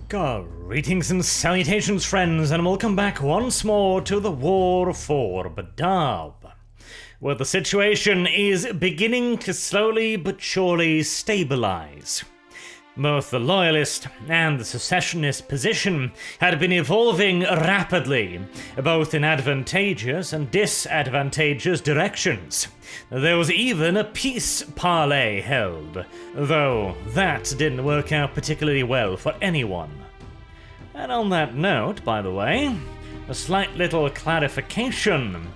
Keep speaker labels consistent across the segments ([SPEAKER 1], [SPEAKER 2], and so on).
[SPEAKER 1] Greetings and salutations, friends, and welcome back once more to the War for BADAB, where the situation is beginning to slowly but surely stabilize. Both the Loyalist and the Secessionist position had been evolving rapidly, both in advantageous and disadvantageous directions. There was even a peace parley held, though that didn't work out particularly well for anyone. And on that note, by the way, a slight little clarification.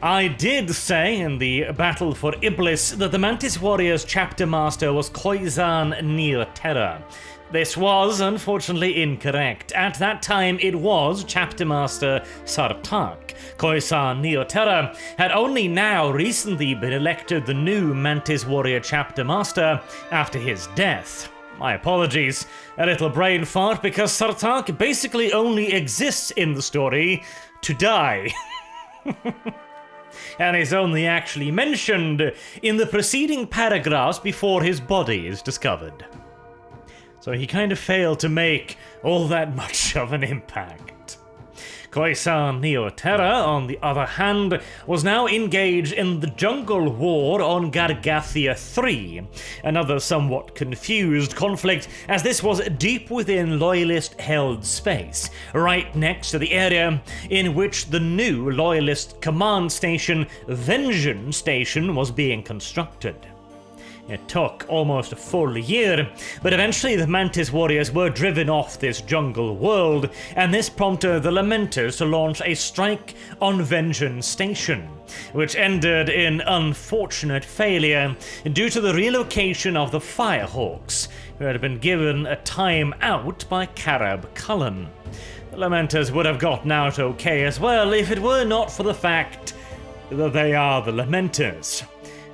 [SPEAKER 1] I did say in the Battle for Iblis that the Mantis Warriors chapter master was Culln near Terra. This was unfortunately incorrect. At that time it was chapter master Sartak. Culln near Terra had only now recently been elected the new Mantis Warrior chapter master after his death. My apologies, a little brain fart, because Sartak basically only exists in the story to die. And is only actually mentioned in the preceding paragraphs before his body is discovered. So he kind of failed to make all that much of an impact. Culln near Terra, on the other hand, was now engaged in the Jungle War on Gargathia III, another somewhat confused conflict, as this was deep within Loyalist-held space, right next to the area in which the new Loyalist command station, Vengeance Station, was being constructed. It took almost a full year, but eventually the Mantis Warriors were driven off this jungle world, and this prompted the Lamenters to launch a strike on Vengeance Station, which ended in unfortunate failure due to the relocation of the Firehawks, who had been given a time out by Carab Cullen. The Lamenters would have gotten out okay as well if it were not for the fact that they are the Lamenters,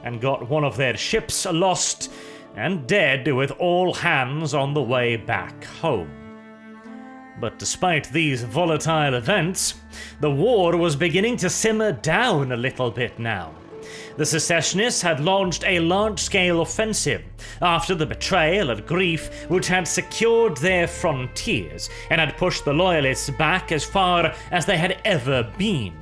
[SPEAKER 1] and got one of their ships lost and dead with all hands on the way back home. But despite these volatile events, the war was beginning to simmer down a little bit now. The Secessionists had launched a large-scale offensive after the betrayal and grief which had secured their frontiers and had pushed the Loyalists back as far as they had ever been.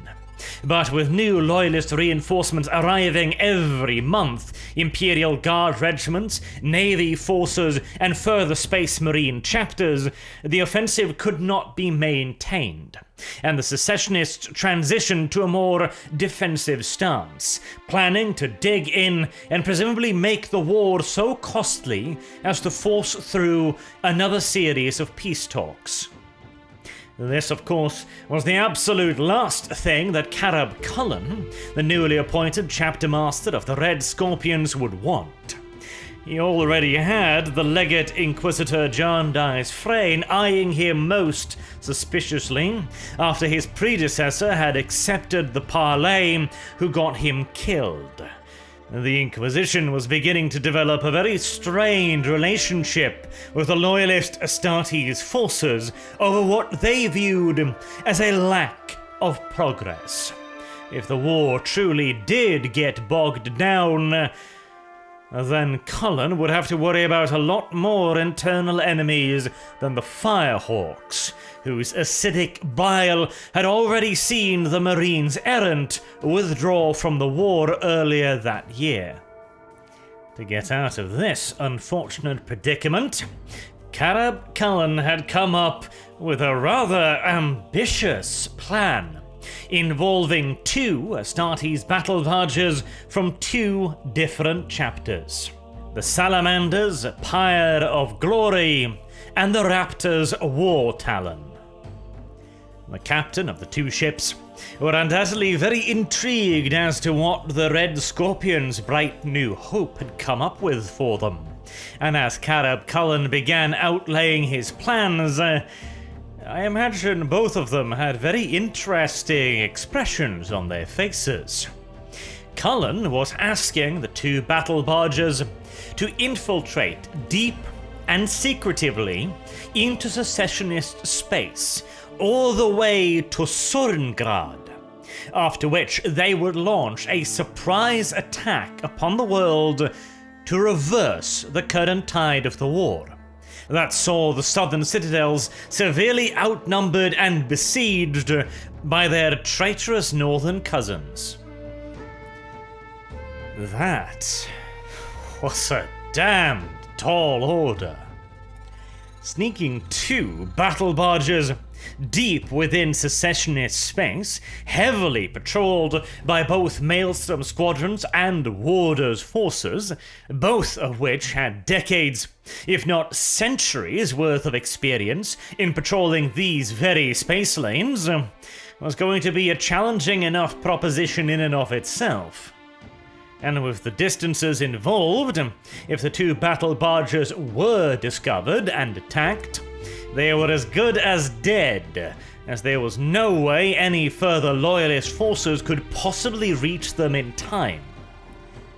[SPEAKER 1] But with new Loyalist reinforcements arriving every month, Imperial Guard regiments, Navy forces, and further Space Marine chapters, the offensive could not be maintained, and the Secessionists transitioned to a more defensive stance, planning to dig in and presumably make the war so costly as to force through another series of peace talks. This, of course, was the absolute last thing that Carab Cullen, the newly appointed chapter master of the Red Scorpions, would want. He already had the legate Inquisitor Jarndyce Frayne eyeing him most suspiciously after his predecessor had accepted the parley who got him killed. The Inquisition was beginning to develop a very strained relationship with the Loyalist Astartes forces over what they viewed as a lack of progress. If the war truly did get bogged down, then Cullen would have to worry about a lot more internal enemies than the Firehawks, whose acidic bile had already seen the Marines errant withdraw from the war earlier that year. To get out of this unfortunate predicament, Carab Cullen had come up with a rather ambitious plan, involving two Astartes battle barges from two different chapters: the Salamander's Pyre of Glory and the Raptor's War Talon. The captain of the two ships were undoubtedly very intrigued as to what the Red Scorpions' bright new hope had come up with for them, and as Carab Cullen began outlaying his plans, I imagine both of them had very interesting expressions on their faces. Cullen was asking the two battle barges to infiltrate deep and secretively into Secessionist space, all the way to Surngrad, after which they would launch a surprise attack upon the world to reverse the current tide of the war, that saw the southern citadels severely outnumbered and besieged by their traitorous northern cousins. That was a damned tall order. Sneaking 2 battle barges deep within Secessionist space, heavily patrolled by both Maelstrom squadrons and Warder's forces, both of which had decades, if not centuries worth of experience in patrolling these very space lanes, was going to be a challenging enough proposition in and of itself. And with the distances involved, if the 2 battle barges were discovered and attacked, they were as good as dead, as there was no way any further Loyalist forces could possibly reach them in time.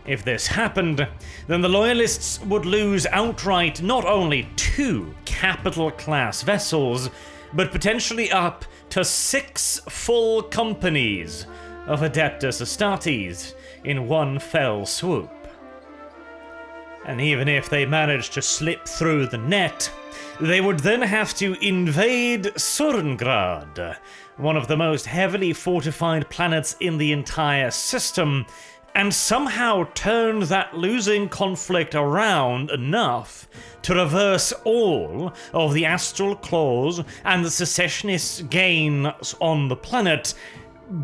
[SPEAKER 1] If this happened, then the Loyalists would lose outright not only 2 capital-class vessels, but potentially up to 6 full companies of Adeptus Astartes in one fell swoop. And even if they managed to slip through the net, they would then have to invade Surngrad, one of the most heavily fortified planets in the entire system, and somehow turn that losing conflict around enough to reverse all of the astral claws and the secessionists' gains on the planet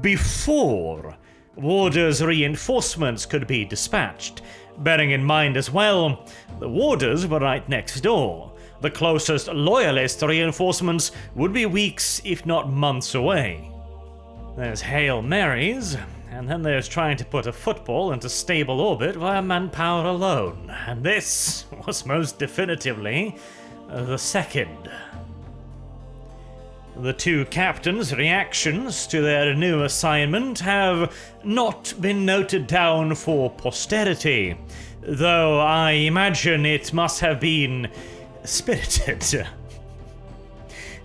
[SPEAKER 1] before Warder's reinforcements could be dispatched. Bearing in mind as well, the Warders were right next door. The closest Loyalist reinforcements would be weeks, if not months away. There's Hail Marys, and then there's trying to put a football into stable orbit via manpower alone. And this was most definitively the second. The 2 captains' reactions to their new assignment have not been noted down for posterity, though I imagine it must have been spirited.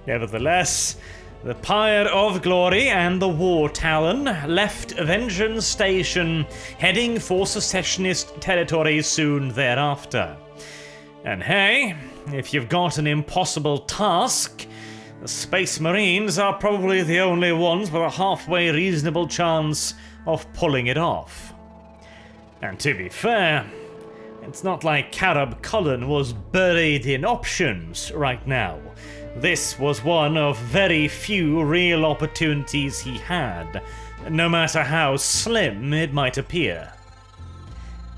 [SPEAKER 1] Nevertheless, the Pyre of Glory and the War Talon left Vengeance Station, heading for Secessionist territory soon thereafter. And hey, if you've got an impossible task, the Space Marines are probably the only ones with a halfway reasonable chance of pulling it off. And to be fair, it's not like Carab Cullen was buried in options right now. This was one of very few real opportunities he had, no matter how slim it might appear.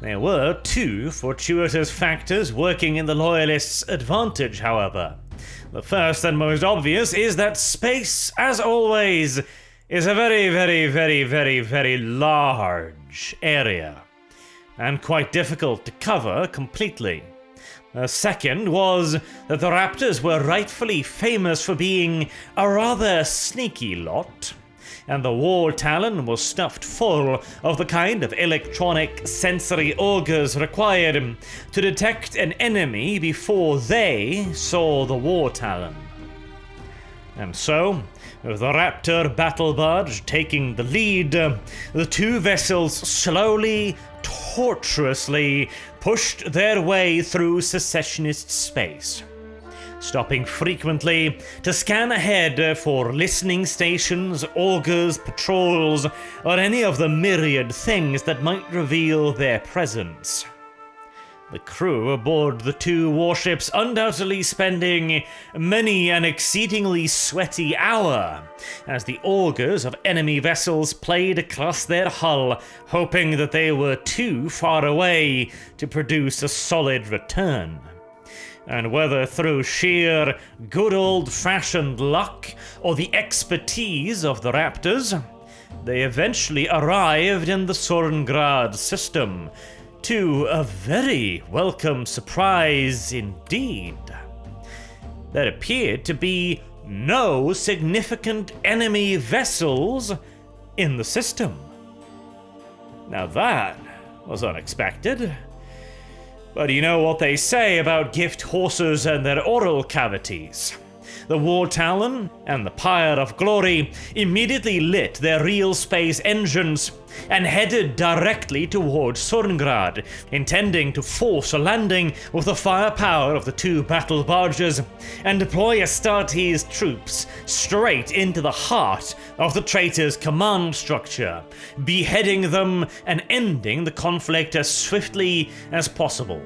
[SPEAKER 1] There were 2 fortuitous factors working in the Loyalists' advantage, however. The first and most obvious is that space, as always, is a very large area, and quite difficult to cover completely. The second was that the Raptors were rightfully famous for being a rather sneaky lot, and the War Talon was stuffed full of the kind of electronic sensory augers required to detect an enemy before they saw the War Talon. And so, with the Raptor battle barge taking the lead, the 2 vessels slowly, tortuously pushed their way through Secessionist space, stopping frequently to scan ahead for listening stations, augers, patrols, or any of the myriad things that might reveal their presence. The crew aboard the 2 warships undoubtedly spending many an exceedingly sweaty hour as the augers of enemy vessels played across their hull, hoping that they were too far away to produce a solid return. And whether through sheer good old-fashioned luck or the expertise of the Raptors, they eventually arrived in the Surngrad system, to a very welcome surprise indeed. There appeared to be no significant enemy vessels in the system. Now that was unexpected. But you know what they say about gift horses and their oral cavities. The War Talon and the Pyre of Glory immediately lit their real space engines and headed directly towards Surngrad, intending to force a landing with the firepower of the 2 battle barges and deploy Astartes' troops straight into the heart of the traitors' command structure, beheading them and ending the conflict as swiftly as possible.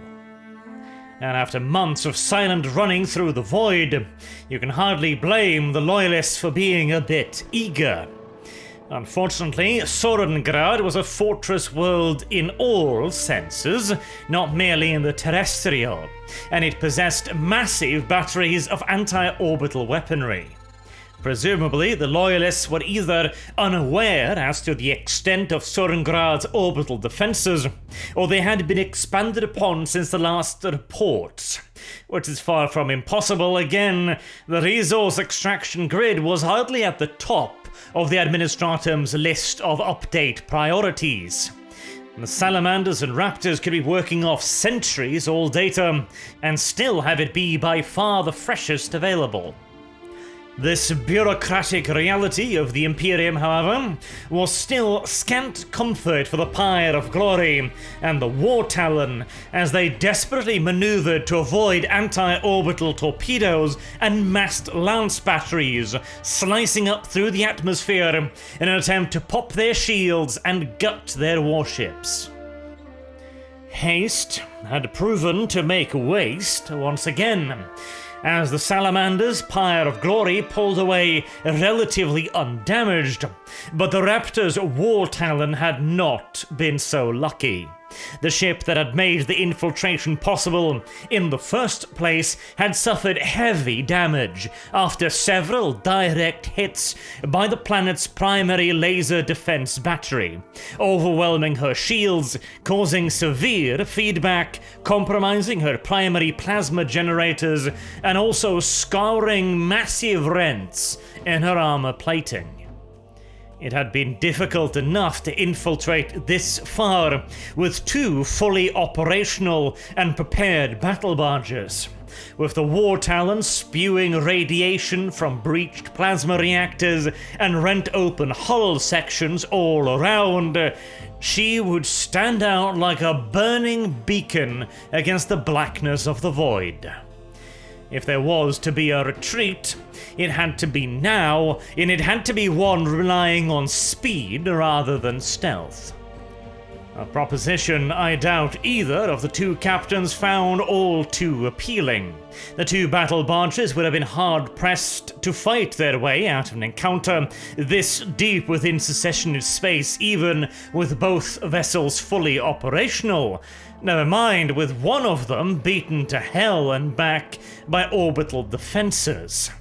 [SPEAKER 1] And after months of silent running through the void, you can hardly blame the loyalists for being a bit eager. Unfortunately, Suringrad was a fortress world in all senses, not merely in the terrestrial, and it possessed massive batteries of anti-orbital weaponry. Presumably, the Loyalists were either unaware as to the extent of Surnngrad's orbital defenses, or they had been expanded upon since the last reports, which is far from impossible. Again, the resource extraction grid was hardly at the top of the Administratum's list of update priorities. The Salamanders and Raptors could be working off centuries-old data and still have it be by far the freshest available. This bureaucratic reality of the Imperium, however, was still scant comfort for the Pyre of Glory and the War Talon as they desperately maneuvered to avoid anti-orbital torpedoes and massed lance batteries slicing up through the atmosphere in an attempt to pop their shields and gut their warships. Haste had proven to make waste once again, as the Salamander's Pyre of Glory pulled away relatively undamaged, but the Raptor's War Talon had not been so lucky. The ship that had made the infiltration possible in the first place had suffered heavy damage after several direct hits by the planet's primary laser defense battery, overwhelming her shields, causing severe feedback, compromising her primary plasma generators, and also scouring massive rents in her armor plating. It had been difficult enough to infiltrate this far with 2 fully operational and prepared battle barges, with the War Talon spewing radiation from breached plasma reactors and rent-open hull sections all around. She would stand out like a burning beacon against the blackness of the void. If there was to be a retreat, it had to be now, and it had to be one relying on speed rather than stealth. A proposition I doubt either of the 2 captains found all too appealing. The 2 battle barges would have been hard-pressed to fight their way out of an encounter this deep within Secessionist space, even with both vessels fully operational. Never mind with one of them beaten to hell and back by orbital defenses.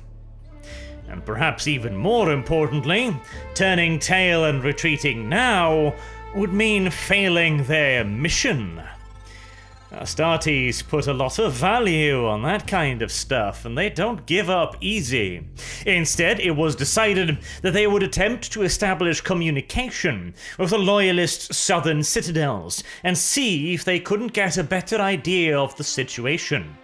[SPEAKER 1] And perhaps even more importantly, turning tail and retreating now would mean failing their mission. Astartes put a lot of value on that kind of stuff, and they don't give up easy. Instead, it was decided that they would attempt to establish communication with the Loyalist southern citadels and see if they couldn't get a better idea of the situation.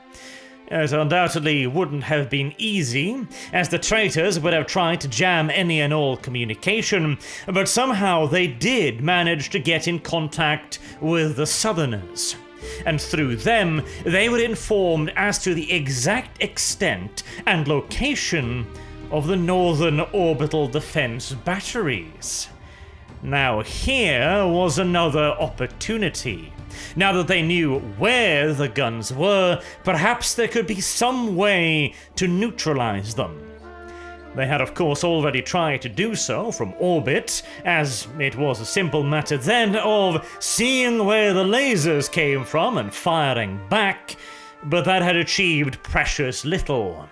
[SPEAKER 1] It undoubtedly wouldn't have been easy, as the traitors would have tried to jam any and all communication, but somehow they did manage to get in contact with the Southerners. And through them, they were informed as to the exact extent and location of the Northern Orbital Defense batteries. Now here was another opportunity. Now that they knew where the guns were, perhaps there could be some way to neutralize them. They had of course already tried to do so from orbit, as it was a simple matter then of seeing where the lasers came from and firing back, but that had achieved precious little.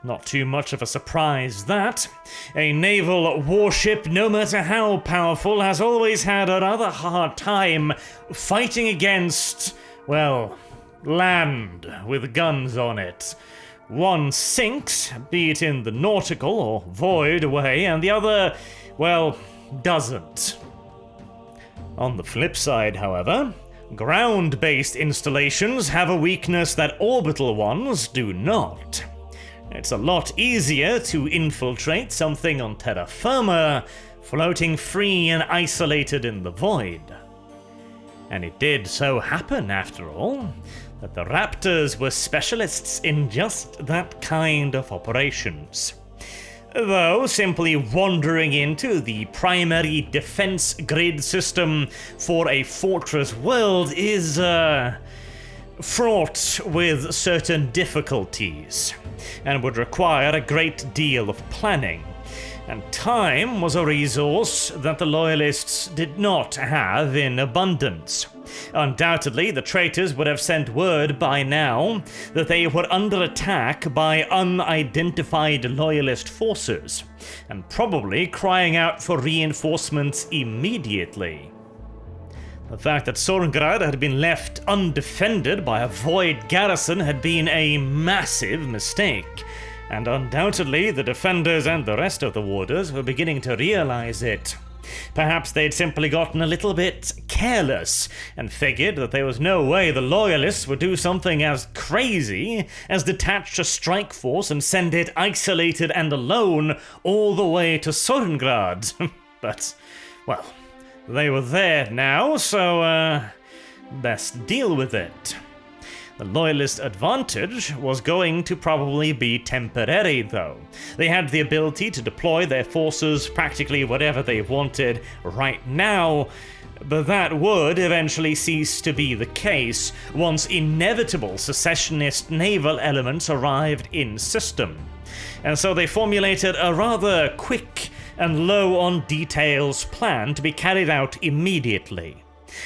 [SPEAKER 1] Not too much of a surprise that. A naval warship, no matter how powerful, has always had a rather hard time fighting against, well, land with guns on it. One sinks, be it in the nautical or void way, and the other, well, doesn't. On the flip side, however, ground-based installations have a weakness that orbital ones do not. It's a lot easier to infiltrate something on terra firma, floating free and isolated in the void. And it did so happen, after all, that the Raptors were specialists in just that kind of operations. Though simply wandering into the primary defense grid system for a fortress world is, fraught with certain difficulties, and would require a great deal of planning. And time was a resource that the Loyalists did not have in abundance. Undoubtedly, the traitors would have sent word by now that they were under attack by unidentified Loyalist forces, and probably crying out for reinforcements immediately. The fact that Surngrad had been left undefended by a void garrison had been a massive mistake, and undoubtedly the defenders and the rest of the warders were beginning to realize it. Perhaps they'd simply gotten a little bit careless and figured that there was no way the Loyalists would do something as crazy as detach a strike force and send it isolated and alone all the way to Suringrad. But, well, they were there now, so, best deal with it. The Loyalist advantage was going to probably be temporary, though. They had the ability to deploy their forces practically wherever they wanted right now, but that would eventually cease to be the case once inevitable secessionist naval elements arrived in system. And so they formulated a rather quick and low on details plan to be carried out immediately.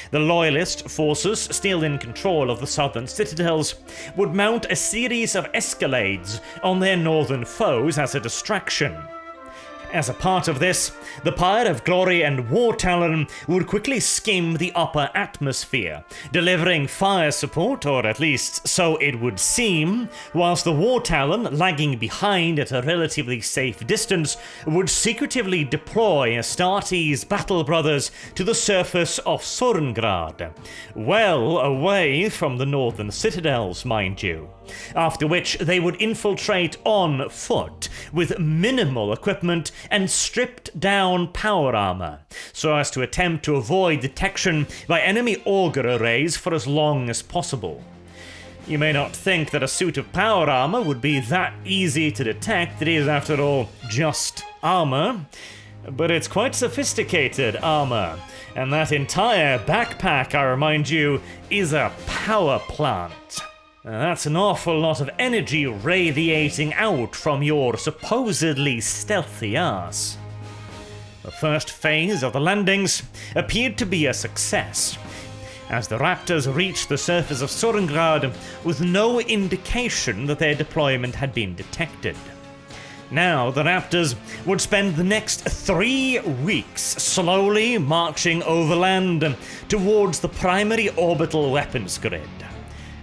[SPEAKER 1] The Loyalist forces, still in control of the southern citadels, would mount a series of escalades on their northern foes as a distraction. As a part of this, the Pyre of Glory and War Talon would quickly skim the upper atmosphere, delivering fire support, or at least so it would seem, whilst the War Talon, lagging behind at a relatively safe distance, would secretively deploy Astartes' battle brothers to the surface of Surngrad, well away from the northern citadels, mind you. After which they would infiltrate on foot with minimal equipment and stripped down power armor, so as to attempt to avoid detection by enemy auger arrays for as long as possible. You may not think that a suit of power armor would be that easy to detect. It is, after all, just armor, but it's quite sophisticated armor, and that entire backpack, I remind you, is a power plant. That's an awful lot of energy radiating out from your supposedly stealthy ass. The first phase of the landings appeared to be a success, as the Raptors reached the surface of Suringrad with no indication that their deployment had been detected. Now the Raptors would spend the next 3 weeks slowly marching overland towards the primary orbital weapons grid.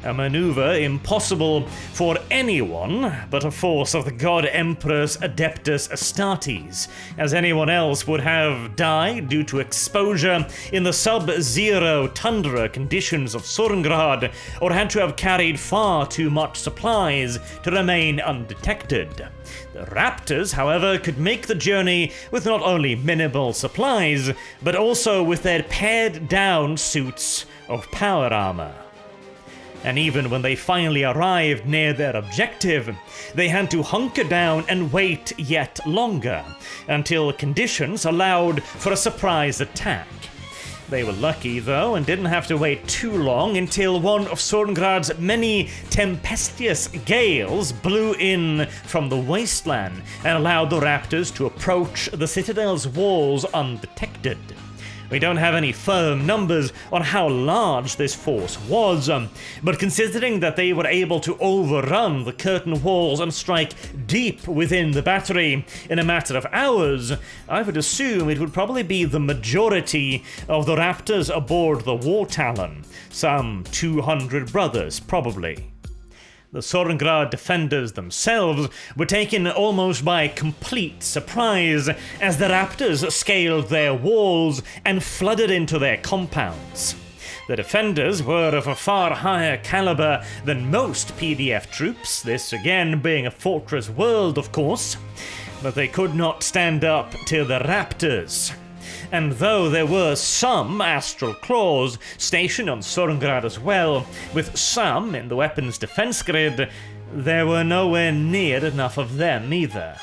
[SPEAKER 1] A maneuver impossible for anyone but a force of the God Emperor's Adeptus Astartes, as anyone else would have died due to exposure in the sub-zero tundra conditions of Surngrad, or had to have carried far too much supplies to remain undetected. The Raptors, however, could make the journey with not only minimal supplies, but also with their pared-down suits of power armor. And even when they finally arrived near their objective, they had to hunker down and wait yet longer, until conditions allowed for a surprise attack. They were lucky, though, and didn't have to wait too long until one of Surngad's many tempestuous gales blew in from the wasteland and allowed the Raptors to approach the citadel's walls undetected. We don't have any firm numbers on how large this force was, but considering that they were able to overrun the curtain walls and strike deep within the battery in a matter of hours, I would assume it would probably be the majority of the Raptors aboard the War Talon, some 200 brothers probably. The Surngrad defenders themselves were taken almost by complete surprise as the Raptors scaled their walls and flooded into their compounds. The defenders were of a far higher caliber than most PDF troops, this again being a fortress world, of course, but they could not stand up to the Raptors. And though there were some Astral Claws stationed on Surngrad as well, with some in the weapons defense grid, there were nowhere near enough of them either.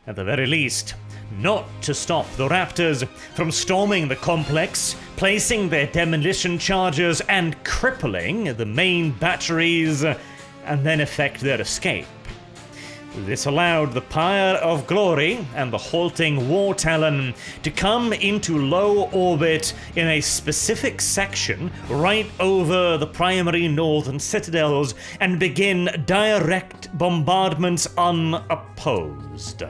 [SPEAKER 1] At the very least, not to stop the Raptors from storming the complex, placing their demolition charges and crippling the main batteries, and then effect their escape. This allowed the Pyre of Glory and the halting War Talon to come into low orbit in a specific section right over the primary northern citadels and begin direct bombardments unopposed.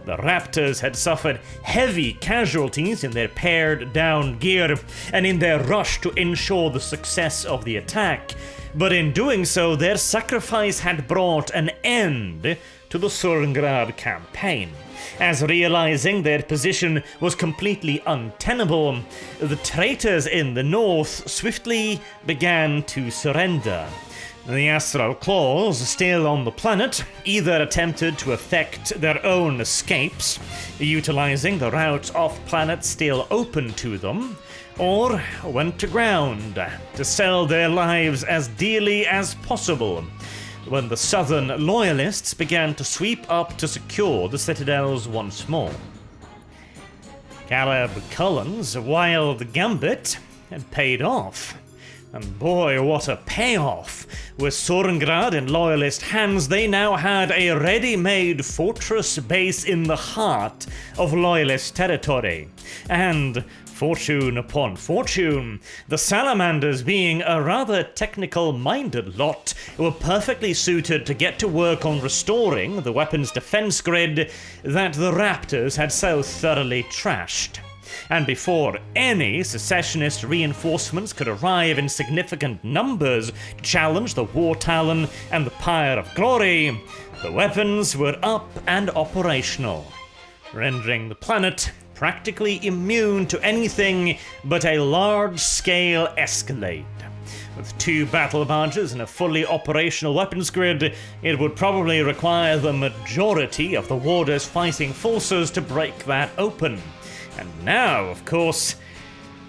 [SPEAKER 1] The Raptors had suffered heavy casualties in their pared down gear and in their rush to ensure the success of the attack, but in doing so their sacrifice had brought an end to the Surngrad campaign, as realizing their position was completely untenable, the traitors in the north swiftly began to surrender. The Astral Claws, still on the planet, either attempted to effect their own escapes, utilizing the routes off-planet still open to them, or went to ground to sell their lives as dearly as possible when the southern loyalists began to sweep up to secure the citadels once more. Carab Cullen's wild gambit had paid off. And boy, what a payoff! With Surngrad in loyalist hands, they now had a ready-made fortress base in the heart of loyalist territory. And fortune upon fortune, the Salamanders, being a rather technical-minded lot, were perfectly suited to get to work on restoring the weapons defense grid that the Raptors had so thoroughly trashed. And before any Secessionist reinforcements could arrive in significant numbers to challenge the War Talon and the Pyre of Glory, the weapons were up and operational, rendering the planet practically immune to anything but a large-scale escalade. With 2 battle barges and a fully operational weapons grid, it would probably require the majority of the Warder's fighting forces to break that open. And now, of course,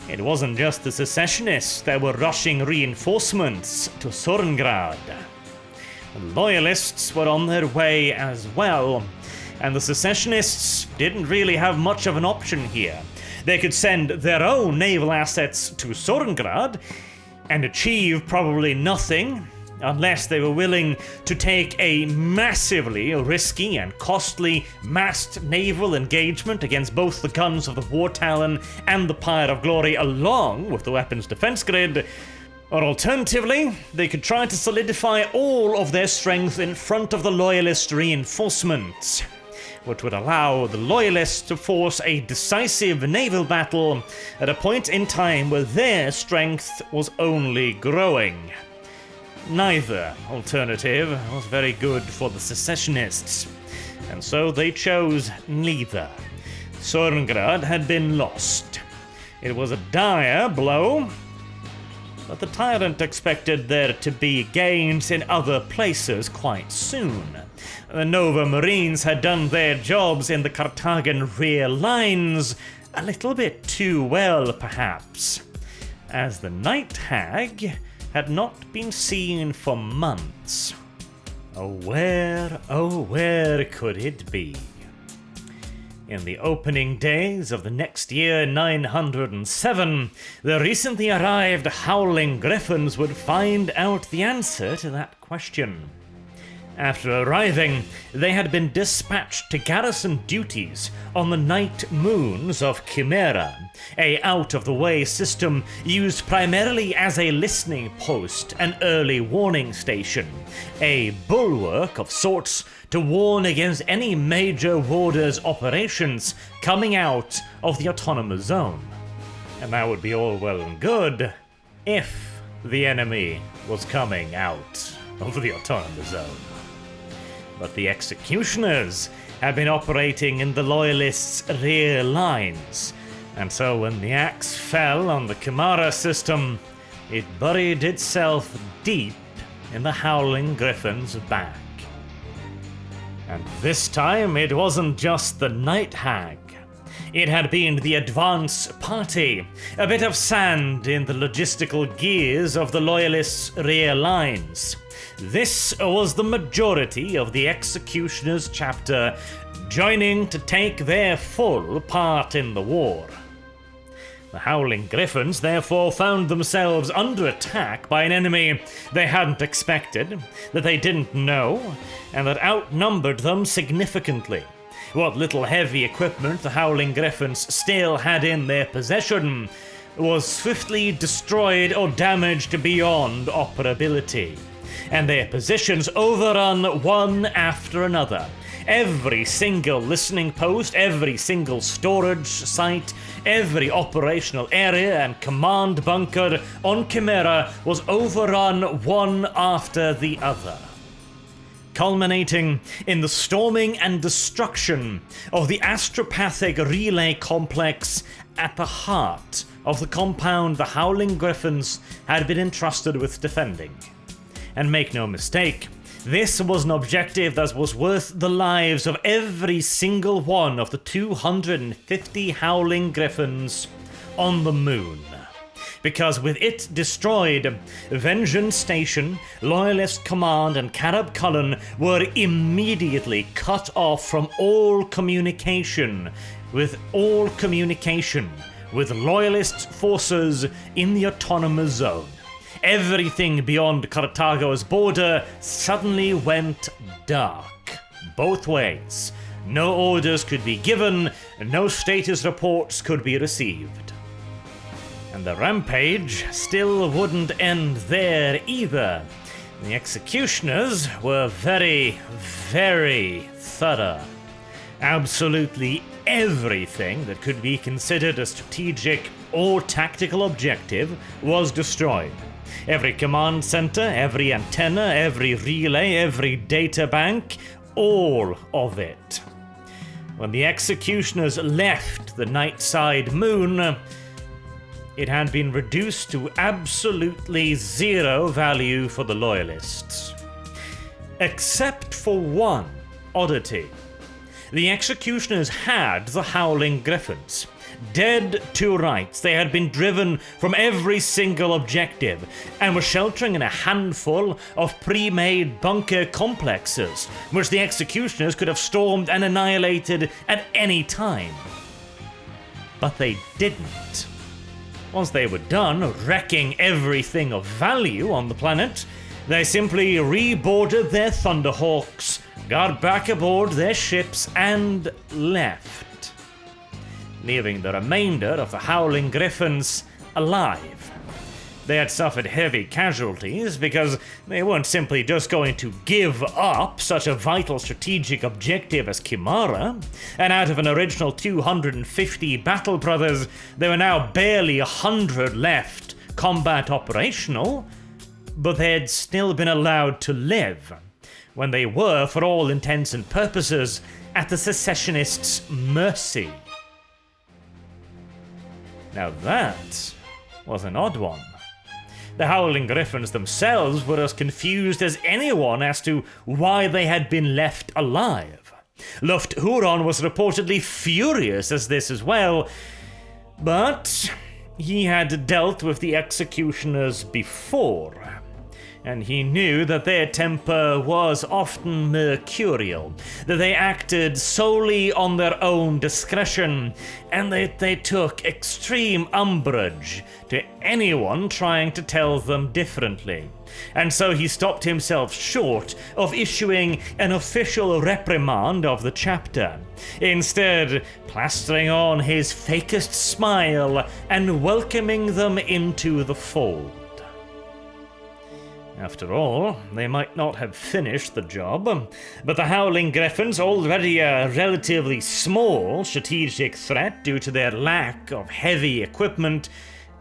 [SPEAKER 1] it wasn't just the Secessionists that were rushing reinforcements to Surngrad. The Loyalists were on their way as well, and the Secessionists didn't really have much of an option here. They could send their own naval assets to Surngrad and achieve probably nothing, unless they were willing to take a massively risky and costly massed naval engagement against both the guns of the War Talon and the Pyre of Glory along with the weapons defense grid, or alternatively, they could try to solidify all of their strength in front of the Loyalist reinforcements, which would allow the Loyalists to force a decisive naval battle at a point in time where their strength was only growing. Neither alternative was very good for the Secessionists, and so they chose neither. Surngrad had been lost. It was a dire blow, but the tyrant expected there to be gains in other places quite soon. The Nova Marines had done their jobs in the Carthagen rear lines a little bit too well, perhaps, as the Night Hag had not been seen for months. Oh where could it be? In the opening days of the next year 907, the recently arrived Howling Griffins would find out the answer to that question. After arriving, they had been dispatched to garrison duties on the night moons of Chimera, a out-of-the-way system used primarily as a listening post, an early warning station, a bulwark of sorts to warn against any major Warder's operations coming out of the autonomous zone. And that would be all well and good if the enemy was coming out of the autonomous zone. But the executioners had been operating in the Loyalists' rear lines, And so when the axe fell on the Chimera system, it buried itself deep in the Howling Griffin's back. And this time it wasn't just the Night Hag. It had been the advance party, a bit of sand in the logistical gears of the Loyalists' rear lines. This was the majority of the Executioners chapter joining to take their full part in the war. The Howling Griffins therefore found themselves under attack by an enemy they hadn't expected, that they didn't know, and that outnumbered them significantly. What little heavy equipment the Howling Griffins still had in their possession was swiftly destroyed or damaged beyond operability, and their positions overrun one after another. Every single listening post, every single storage site, every operational area and command bunker on Chimera was overrun one after the other, culminating in the storming and destruction of the astropathic relay complex at the heart of the compound the Howling Griffins had been entrusted with defending. And make no mistake, this was an objective that was worth the lives of every single one of the 250 Howling Griffins on the moon. Because with it destroyed, Vengeance Station, Loyalist Command and Carab Cullen were immediately cut off from all communication with Loyalist forces in the Autonomous Zone. Everything beyond Carthago's border suddenly went dark, both ways. No orders could be given, no status reports could be received. And the rampage still wouldn't end there either. The Executioners were very, very thorough. Absolutely everything that could be considered a strategic or tactical objective was destroyed. Every command center, every antenna, every relay, every data bank, all of it. When the Executioners left the nightside moon, it had been reduced to absolutely zero value for the Loyalists. Except for one oddity. The Executioners had the Howling Griffins. Dead to rights, they had been driven from every single objective and were sheltering in a handful of pre-made bunker complexes, which the Executioners could have stormed and annihilated at any time. But they didn't. Once they were done wrecking everything of value on the planet, they simply reboarded their Thunderhawks, got back aboard their ships, and left, leaving the remainder of the Howling Griffins alive. They had suffered heavy casualties because they weren't simply just going to give up such a vital strategic objective as Chimera, and out of an original 250 Battle Brothers, there were now barely 100 left combat operational, but they had still been allowed to live, when they were, for all intents and purposes, at the Secessionists' mercy. Now that was an odd one. The Howling Griffins themselves were as confused as anyone as to why they had been left alive. Luft Huron was reportedly furious as this as well, but he had dealt with the Executioners before, and he knew that their temper was often mercurial, that they acted solely on their own discretion, and that they took extreme umbrage to anyone trying to tell them differently. And so he stopped himself short of issuing an official reprimand of the chapter, instead plastering on his fakest smile and welcoming them into the fold. After all, they might not have finished the job, but the Howling Griffins, already a relatively small strategic threat due to their lack of heavy equipment,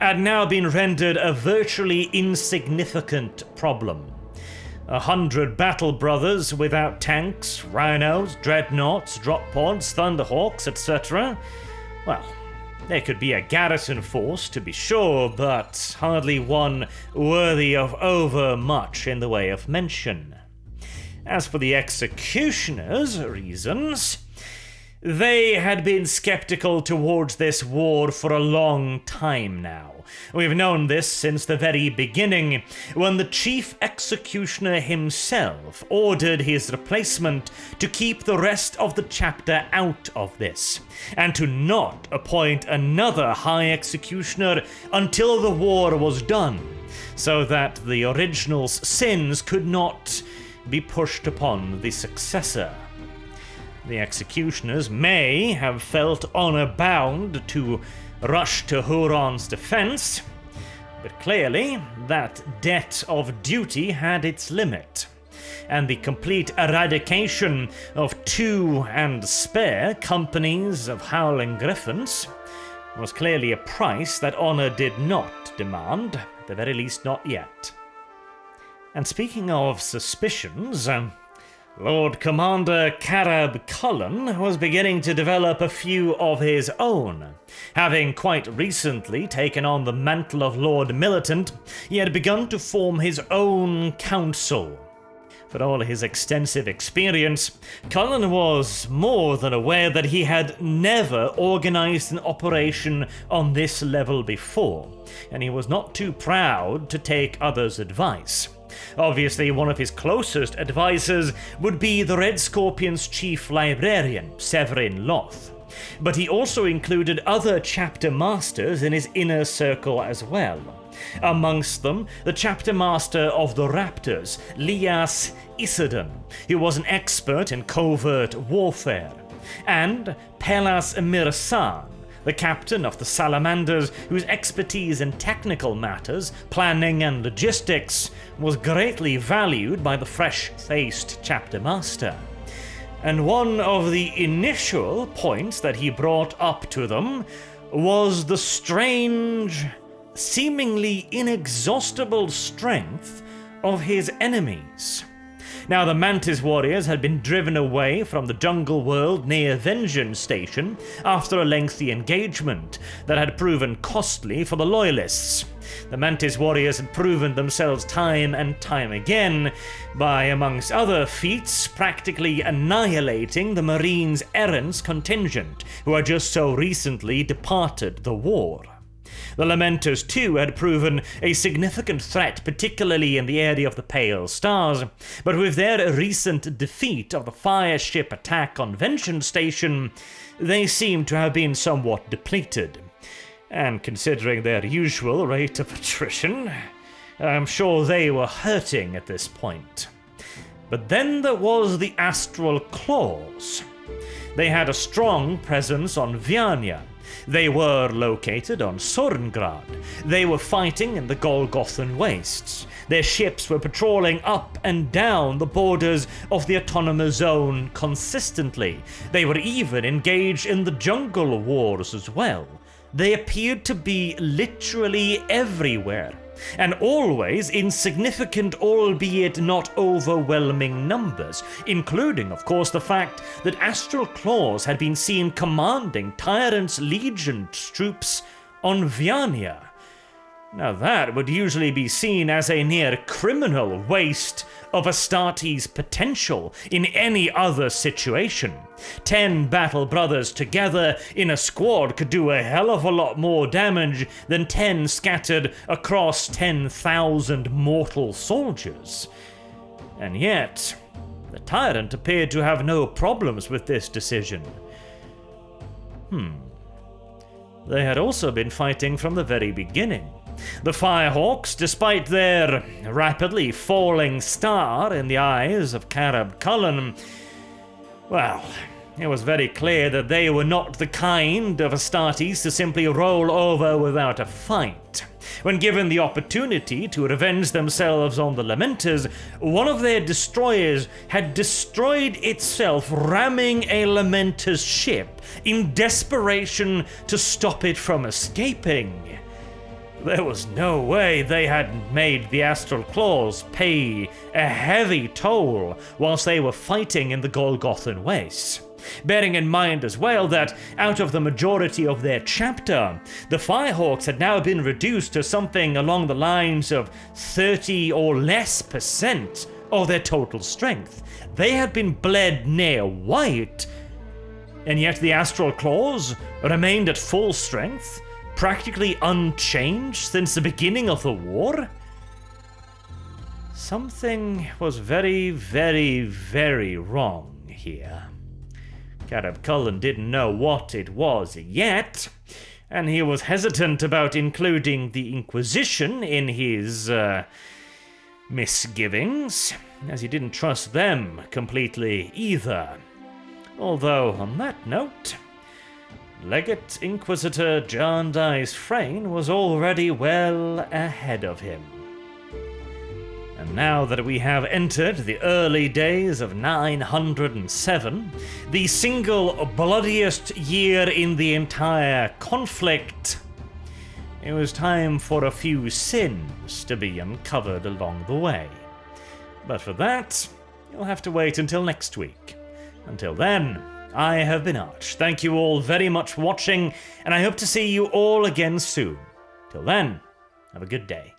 [SPEAKER 1] had now been rendered a virtually insignificant problem. 100 Battle Brothers without tanks, rhinos, dreadnoughts, drop pods, thunderhawks, etc. Well, There could be a garrison force, to be sure, but hardly one worthy of overmuch in the way of mention. As for the executioners' reasons, they had been skeptical towards this war for a long time now. We've known this since the very beginning, when the chief executioner himself ordered his replacement to keep the rest of the chapter out of this, and to not appoint another high executioner until the war was done, so that the original's sins could not be pushed upon the successor. The executioners may have felt honor bound to rush to Huron's defense, but clearly that debt of duty had its limit, and the complete eradication of 2 and spare companies of howling griffins was clearly a price that honor did not demand, at the very least not yet. And speaking of suspicions, Lord Commander Carab Cullen was beginning to develop a few of his own. Having quite recently taken on the mantle of Lord Militant, he had begun to form his own council. For all his extensive experience, Cullen was more than aware that he had never organized an operation on this level before, and he was not too proud to take others' advice. Obviously, one of his closest advisors would be the Red Scorpion's chief librarian, Severin Loth. But he also included other chapter masters in his inner circle as well. Amongst them, the chapter master of the Raptors, Lias Isidon, who was an expert in covert warfare, and Pelas Mirsan, the captain of the Salamanders, whose expertise in technical matters, planning and logistics, was greatly valued by the fresh-faced chapter master. And one of the initial points that he brought up to them was the strange, seemingly inexhaustible strength of his enemies. Now, the Mantis warriors had been driven away from the jungle world near Vengeance Station after a lengthy engagement that had proven costly for the Loyalists. The Mantis warriors had proven themselves time and time again by, amongst other feats, practically annihilating the Marines' errants contingent, who had just so recently departed the war. The Lamenters, too, had proven a significant threat, particularly in the area of the Pale Stars, but with their recent defeat of the fire ship attack on Vengeance Station, they seem to have been somewhat depleted. And considering their usual rate of attrition, I'm sure they were hurting at this point. But then there was the Astral Claws. They had a strong presence on Viania. They were located on Surngrad. They were fighting in the Golgothan Wastes. Their ships were patrolling up and down the borders of the Autonomous Zone consistently. They were even engaged in the jungle wars as well. They appeared to be literally everywhere, and always in significant, albeit not overwhelming numbers, including, of course, the fact that Astral Claws had been seen commanding Tyrant's Legion troops on Viania. Now that would usually be seen as a near-criminal waste of Astartes' potential in any other situation. 10 Battle Brothers together in a squad could do a hell of a lot more damage than 10 scattered across 10,000 mortal soldiers. And yet, the Tyrant appeared to have no problems with this decision. They had also been fighting from the very beginning. The Firehawks, despite their rapidly falling star in the eyes of Carab Cullen, well, it was very clear that they were not the kind of Astartes to simply roll over without a fight. When given the opportunity to revenge themselves on the Lamenters, one of their destroyers had destroyed itself, ramming a Lamenter's ship in desperation to stop it from escaping. There was no way they had made the Astral Claws pay a heavy toll whilst they were fighting in the Golgothan Wastes. Bearing in mind as well that out of the majority of their chapter, the Firehawks had now been reduced to something along the lines of 30 or less % of their total strength. They had been bled near white, and yet the Astral Claws remained at full strength, practically unchanged since the beginning of the war. Something was very, very, very wrong here. Carab Cullen didn't know what it was yet, and he was hesitant about including the Inquisition in his misgivings, as he didn't trust them completely either. Although, on that note, Legate Inquisitor Jarndyce Frayne was already well ahead of him. And now that we have entered the early days of 907, the single bloodiest year in the entire conflict, it was time for a few sins to be uncovered along the way. But for that, you'll have to wait until next week. Until then, I have been Arch. Thank you all very much for watching, and I hope to see you all again soon. Till then, have a good day.